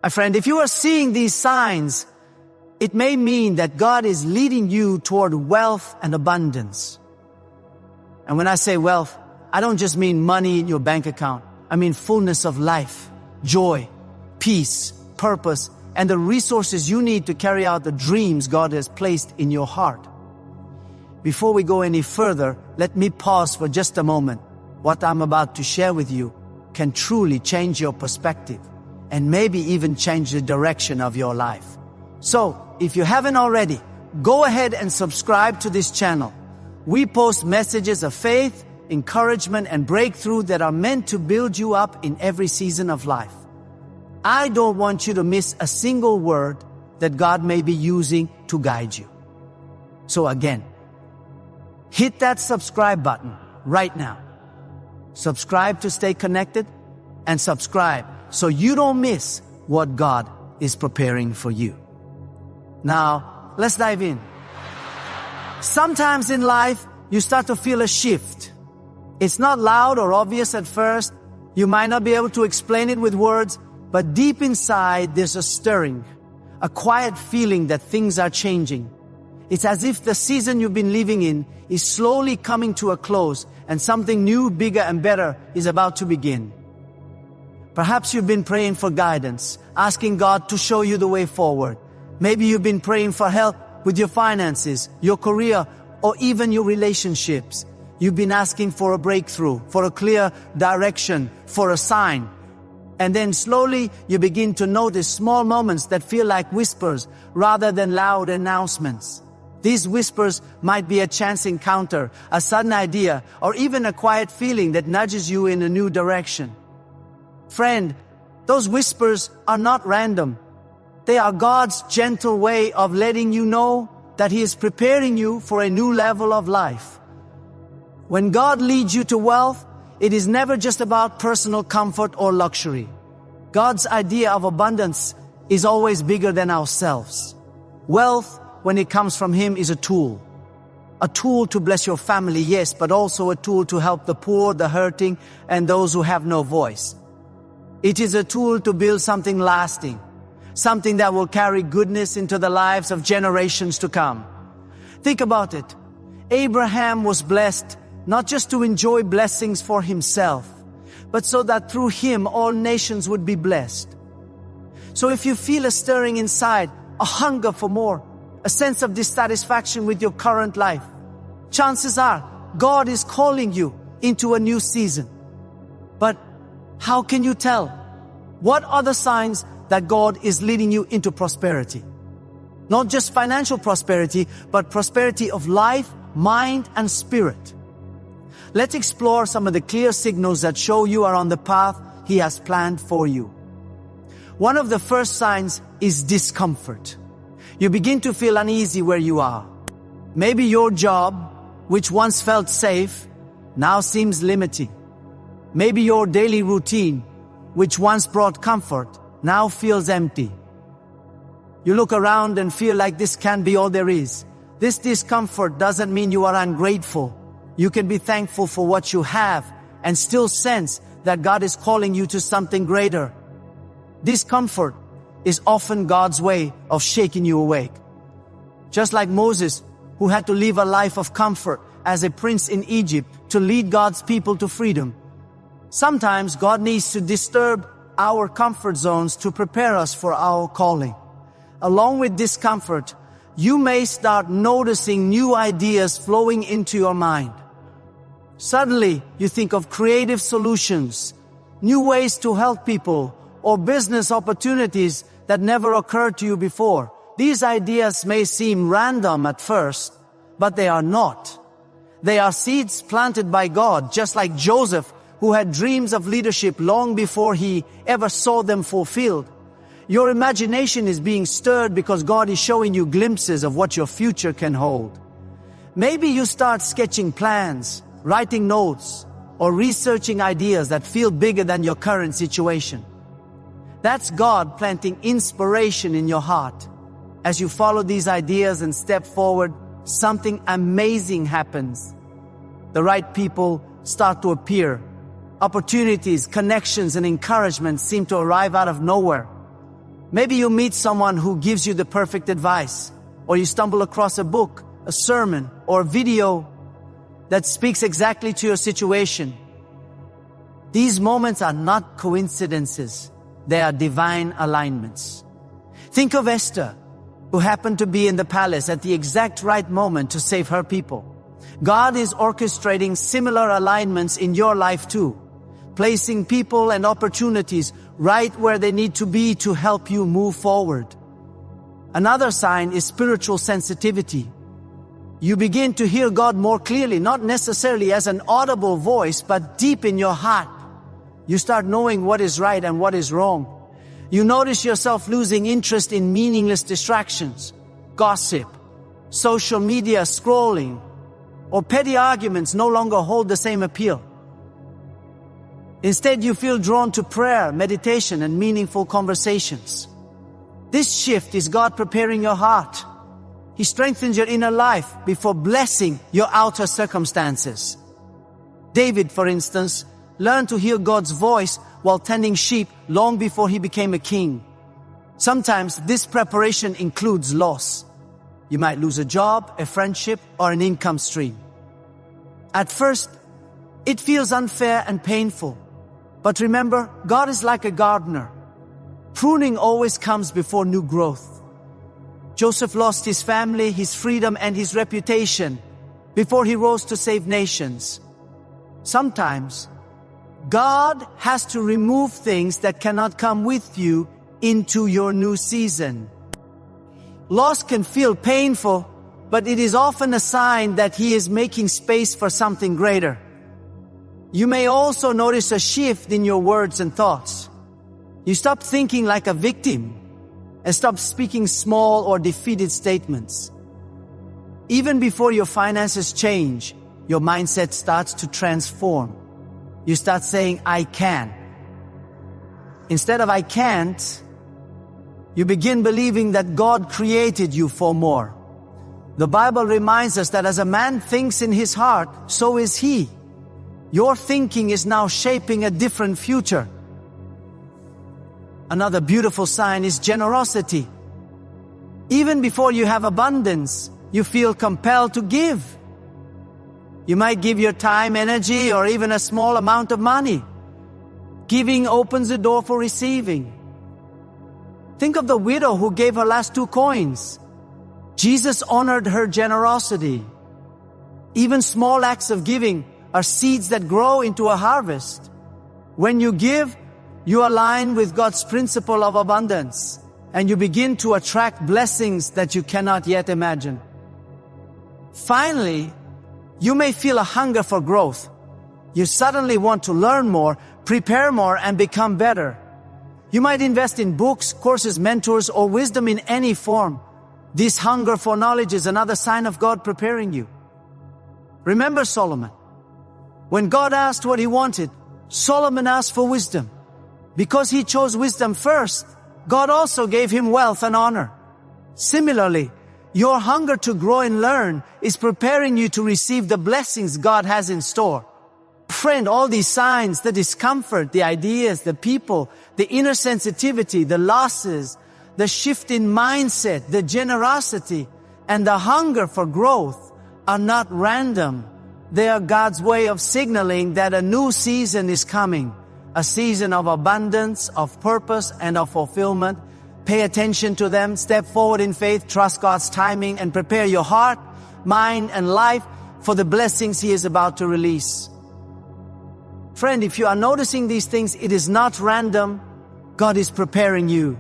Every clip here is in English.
My friend, if you are seeing these signs, it may mean that God is leading you toward wealth and abundance. And when I say wealth, I don't just mean money in your bank account. I mean fullness of life, joy, peace, purpose, and the resources you need to carry out the dreams God has placed in your heart. Before we go any further, let me pause for just a moment. What I'm about to share with you can truly change your perspective and maybe even change the direction of your life. So, if you haven't already, go ahead and subscribe to this channel. We post messages of faith, encouragement, and breakthrough that are meant to build you up in every season of life. I don't want you to miss a single word that God may be using to guide you. So again, hit that subscribe button right now. Subscribe to stay connected, and subscribe so you don't miss what God is preparing for you. Now, let's dive in. Sometimes in life, you start to feel a shift. It's not loud or obvious at first. You might not be able to explain it with words, but deep inside, there's a stirring, a quiet feeling that things are changing. It's as if the season you've been living in is slowly coming to a close and something new, bigger, and better is about to begin. Perhaps you've been praying for guidance, asking God to show you the way forward. Maybe you've been praying for help with your finances, your career, or even your relationships. You've been asking for a breakthrough, for a clear direction, for a sign. And then slowly you begin to notice small moments that feel like whispers rather than loud announcements. These whispers might be a chance encounter, a sudden idea, or even a quiet feeling that nudges you in a new direction. Friend, those whispers are not random. They are God's gentle way of letting you know that He is preparing you for a new level of life. When God leads you to wealth, it is never just about personal comfort or luxury. God's idea of abundance is always bigger than ourselves. Wealth, when it comes from Him, is a tool. A tool to bless your family, yes, but also a tool to help the poor, the hurting, and those who have no voice. It is a tool to build something lasting, something that will carry goodness into the lives of generations to come. Think about it. Abraham was blessed not just to enjoy blessings for himself, but so that through him all nations would be blessed. So if you feel a stirring inside, a hunger for more, a sense of dissatisfaction with your current life, chances are God is calling you into a new season. But how can you tell? What are the signs that God is leading you into prosperity? Not just financial prosperity, but prosperity of life, mind, and spirit. Let's explore some of the clear signals that show you are on the path He has planned for you. One of the first signs is discomfort. You begin to feel uneasy where you are. Maybe your job, which once felt safe, now seems limiting. Maybe your daily routine, which once brought comfort, now feels empty. You look around and feel like this can't be all there is. This discomfort doesn't mean you are ungrateful. You can be thankful for what you have and still sense that God is calling you to something greater. Discomfort is often God's way of shaking you awake. Just like Moses, who had to live a life of comfort as a prince in Egypt to lead God's people to freedom. Sometimes God needs to disturb our comfort zones to prepare us for our calling. Along with discomfort, you may start noticing new ideas flowing into your mind. Suddenly, you think of creative solutions, new ways to help people, or business opportunities that never occurred to you before. These ideas may seem random at first, but they are not. They are seeds planted by God, just like Joseph, who had dreams of leadership long before he ever saw them fulfilled. Your imagination is being stirred because God is showing you glimpses of what your future can hold. Maybe you start sketching plans, writing notes, or researching ideas that feel bigger than your current situation. That's God planting inspiration in your heart. As you follow these ideas and step forward, something amazing happens. The right people start to appear. Opportunities, connections, and encouragement seem to arrive out of nowhere. Maybe you meet someone who gives you the perfect advice, or you stumble across a book, a sermon, or a video that speaks exactly to your situation. These moments are not coincidences. They are divine alignments. Think of Esther, who happened to be in the palace at the exact right moment to save her people. God is orchestrating similar alignments in your life too, placing people and opportunities right where they need to be to help you move forward. Another sign is spiritual sensitivity. You begin to hear God more clearly, not necessarily as an audible voice, but deep in your heart. You start knowing what is right and what is wrong. You notice yourself losing interest in meaningless distractions, gossip, social media scrolling, or petty arguments no longer hold the same appeal. Instead, you feel drawn to prayer, meditation, and meaningful conversations. This shift is God preparing your heart. He strengthens your inner life before blessing your outer circumstances. David, for instance, learned to hear God's voice while tending sheep long before he became a king. Sometimes this preparation includes loss. You might lose a job, a friendship, or an income stream. At first, it feels unfair and painful. But remember, God is like a gardener. Pruning always comes before new growth. Joseph lost his family, his freedom, and his reputation before he rose to save nations. Sometimes, God has to remove things that cannot come with you into your new season. Loss can feel painful, but it is often a sign that He is making space for something greater. You may also notice a shift in your words and thoughts. You stop thinking like a victim and stop speaking small or defeated statements. Even before your finances change, your mindset starts to transform. You start saying, I can. Instead of I can't, you begin believing that God created you for more. The Bible reminds us that as a man thinks in his heart, so is he. Your thinking is now shaping a different future. Another beautiful sign is generosity. Even before you have abundance, you feel compelled to give. You might give your time, energy, or even a small amount of money. Giving opens the door for receiving. Think of the widow who gave her last 2 coins. Jesus honored her generosity. Even small acts of giving are seeds that grow into a harvest. When you give, you align with God's principle of abundance, and you begin to attract blessings that you cannot yet imagine. Finally, you may feel a hunger for growth. You suddenly want to learn more, prepare more, and become better. You might invest in books, courses, mentors, or wisdom in any form. This hunger for knowledge is another sign of God preparing you. Remember Solomon. When God asked what he wanted, Solomon asked for wisdom. Because he chose wisdom first, God also gave him wealth and honor. Similarly, your hunger to grow and learn is preparing you to receive the blessings God has in store. Friend, all these signs, the discomfort, the ideas, the people, the inner sensitivity, the losses, the shift in mindset, the generosity, and the hunger for growth are not random. They are God's way of signaling that a new season is coming. A season of abundance, of purpose, and of fulfillment. Pay attention to them, step forward in faith, trust God's timing, and prepare your heart, mind, and life for the blessings He is about to release. Friend, if you are noticing these things, it is not random. God is preparing you.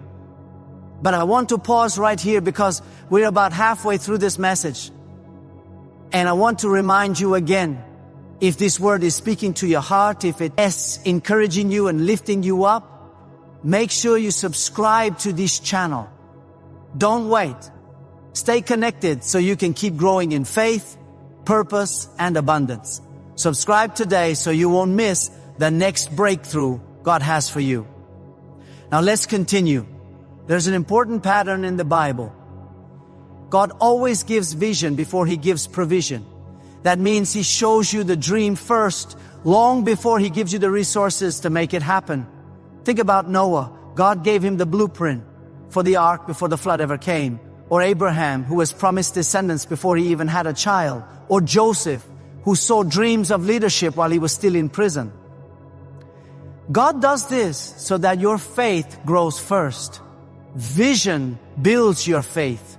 But I want to pause right here because we're about halfway through this message. And I want to remind you again, if this word is speaking to your heart, if it is encouraging you and lifting you up, make sure you subscribe to this channel. Don't wait. Stay connected so you can keep growing in faith, purpose, and abundance. Subscribe today so you won't miss the next breakthrough God has for you. Now let's continue. There's an important pattern in the Bible. God always gives vision before He gives provision. That means He shows you the dream first, long before He gives you the resources to make it happen. Think about Noah. God gave him the blueprint. for the ark before the flood ever came, or Abraham, who was promised descendants before he even had a child, or Joseph, who saw dreams of leadership while he was still in prison. God does this so that your faith grows first. Vision builds your faith.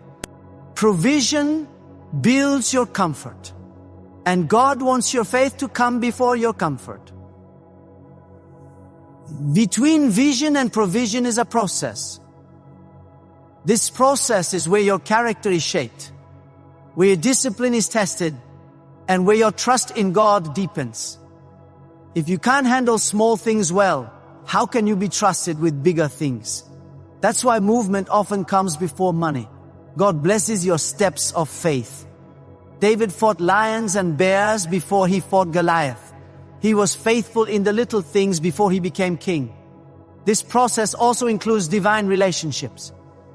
Provision builds your comfort. And God wants your faith to come before your comfort. Between vision and provision is a process. This process is where your character is shaped, where your discipline is tested, and where your trust in God deepens. If you can't handle small things well, how can you be trusted with bigger things? That's why movement often comes before money. God blesses your steps of faith. David fought lions and bears before he fought Goliath. He was faithful in the little things before he became king. This process also includes divine relationships.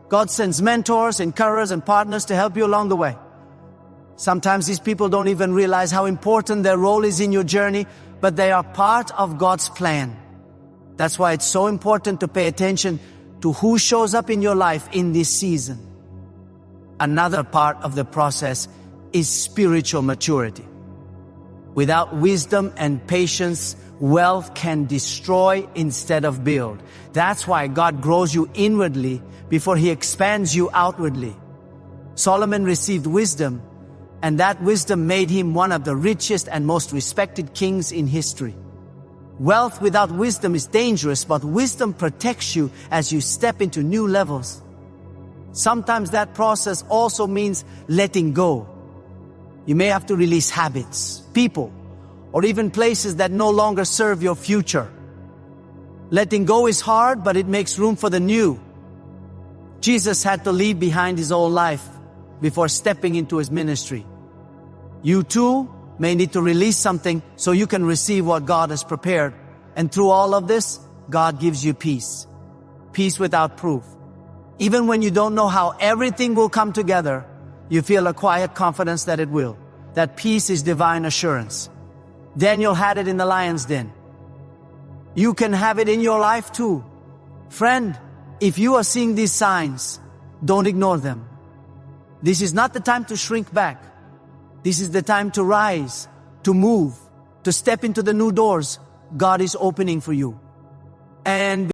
God sends mentors, encouragers, and partners to help you along the way. Sometimes these people don't even realize how important their role is in your journey, but they are part of God's plan. That's why it's so important to pay attention to who shows up in your life in this season. Another part of the process is spiritual maturity. Without wisdom and patience, wealth can destroy instead of build. That's why God grows you inwardly before He expands you outwardly. Solomon received wisdom, and that wisdom made him one of the richest and most respected kings in history. Wealth without wisdom is dangerous, but wisdom protects you as you step into new levels. Sometimes that process also means letting go. You may have to release habits, people, or even places that no longer serve your future. Letting go is hard, but it makes room for the new. Jesus had to leave behind his old life before stepping into his ministry. You too may need to release something so you can receive what God has prepared. And through all of this, God gives you peace. Peace without proof. Even when you don't know how everything will come together, you feel a quiet confidence that it will. That peace is divine assurance. Daniel had it in the lion's den. You can have it in your life too. Friend, if you are seeing these signs, don't ignore them. This is not the time to shrink back. This is the time to rise, to move, to step into the new doors God is opening for you. And